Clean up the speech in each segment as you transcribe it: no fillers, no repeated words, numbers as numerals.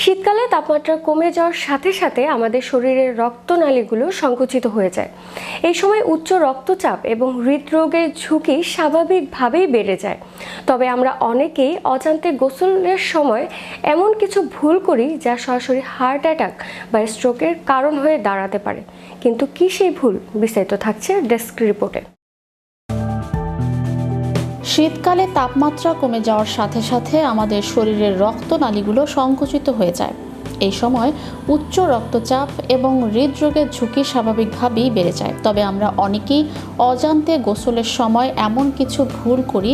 শীতকালে তাপমাত্রা কমে যাওয়ার সাথে সাথে আমাদের শরীরের রক্তনালীগুলো সংকুচিত হয়ে যায়। এই সময় উচ্চ রক্তচাপ এবং হৃদরোগের ঝুঁকি স্বাভাবিকভাবেই বেড়ে যায়। তবে আমরা অনেকেই অজান্তে গোসলের সময় এমন কিছু ভুল করি যা সরাসরি হার্ট অ্যাটাক বা স্ট্রোকের কারণ হয়ে দাঁড়াতে পারে। কিন্তু কি সেই ভুল? বিস্তারিত থাকছে ডেস্ক রিপোর্টে। শীতকালে তাপমাত্রা কমে যাওয়ার সাথে সাথে আমাদের শরীরের রক্তনালীগুলো সংকুচিত হয়ে যায়। এই সময় উচ্চ রক্তচাপ এবং হৃদরোগের ঝুঁকি স্বাভাবিকভাবেই বেড়ে যায়। তবে আমরা অনেকেই অজান্তে গোসলের সময় এমন কিছু ভুল করি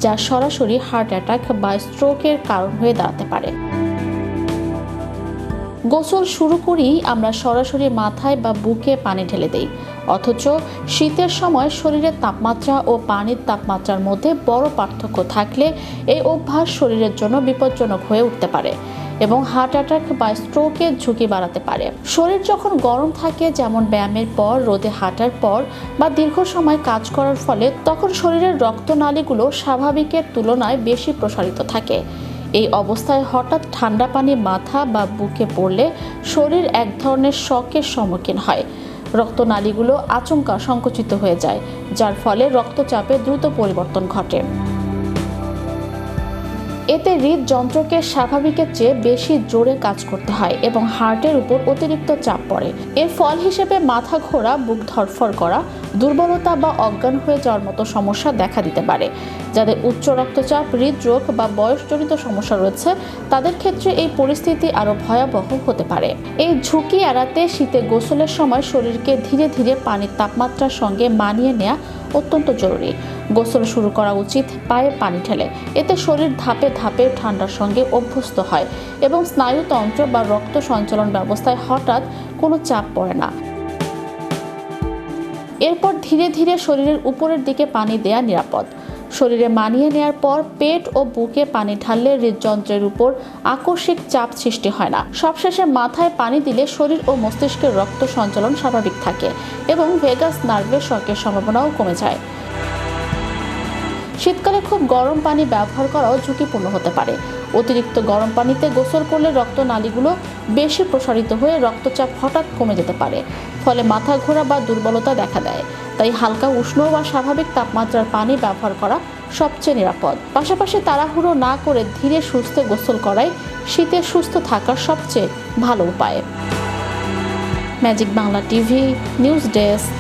যা সরাসরি হার্ট অ্যাটাক বা স্ট্রোকের কারণ হয়ে দাঁড়াতে পারে। গোসল শুরু করেই আমরা সরাসরি মাথায় বা বুকে পানি ঢেলে দেই, অথচ শীতের সময় শরীরের তাপমাত্রা ও পানির তাপমাত্রার মধ্যে বড় পার্থক্য থাকলে এই অভ্যাস শরীরের জন্য বিপজ্জনক হয়ে উঠতে পারে এবং হার্ট অ্যাটাক বা স্ট্রোকের ঝুঁকি বাড়াতে পারে। শরীর যখন গরম থাকে, যেমন ব্যায়ামের পর, রোদে হাঁটার পর বা দীর্ঘ সময় কাজ করার ফলে, তখন শরীরের রক্তনালীগুলো স্বাভাবিকের তুলনায় বেশি প্রসারিত থাকে। এই অবস্থায় হঠাৎ ঠান্ডা পানি মাথা বা বুকে পড়লে শরীর এক ধরনের শকের সম্মুখীন হয়। রক্তনালীগুলো আচমকা সংকুচিত হয়ে যায়, যার ফলে রক্তচাপে দ্রুত পরিবর্তন ঘটে। এতে হৃদযন্ত্রকে স্বাভাবিকের চেয়ে বেশি জোরে কাজ করতে হয় এবং হার্টের উপর অতিরিক্ত চাপ পড়ে। এর ফল হিসেবে মাথা ঘোরা, বুক ধড়ফড় করা, দুর্বলতা বা অজ্ঞান হয়ে যাওয়ার মতো সমস্যা দেখা দিতে পারে। যাদের উচ্চ রক্তচাপ, হৃদরোগ বা বয়সজনিত সমস্যা রয়েছে, তাদের ক্ষেত্রে এই পরিস্থিতি আরও ভয়াবহ হতে পারে। এই ঝুঁকি এড়াতে শীতে গোসলের সময় শরীরকে ধীরে ধীরে পানির তাপমাত্রার সঙ্গে মানিয়ে নেওয়া অত্যন্ত জরুরি। গোসল শুরু করা উচিত পায়ে পানি ঢেলে। এতে শরীর ধাপে ধাপে ঠান্ডার সঙ্গে অভ্যস্ত হয় এবং স্নায়ুতন্ত্র বা রক্ত সঞ্চালন ব্যবস্থায় হঠাৎ কোনো চাপ পড়ে না। এরপর ধীরে ধীরে শরীরের উপরের দিকে পানি দেয়া নিরাপদ। শরীরে মানিয়ে নেওয়ার পর পেট ও বুকে পানি ঢাললে হৃদযন্ত্রের উপর আকস্মিক চাপ সৃষ্টি হয় না। সবশেষে মাথায় পানি দিলে শরীর ও মস্তিষ্কের রক্ত সঞ্চালন স্বাভাবিক থাকে এবং ভেগাস নার্ভের শকের সম্ভাবনাও কমে যায়। শীতকালে খুব গরম পানি ব্যবহার করাও ঝুঁকিপূর্ণ হতে পারে। অতিরিক্ত গরম পানিতে গোসল করলে রক্তনালীগুলো বেশি প্রসারিত হয়ে রক্তচাপ হঠাৎ কমে যেতে পারে, ফলে মাথা ঘোরা বা দুর্বলতা দেখা দেয়। তাই হালকা উষ্ণ বা স্বাভাবিক তাপমাত্রার পানি ব্যবহার করা সবচেয়ে নিরাপদ। পাশাপাশি তাড়াহুড়ো না করে ধীরে সুস্থে গোসল করাই শীতে সুস্থ থাকার সবচেয়ে ভালো উপায়। Magic Bangla TV news desk.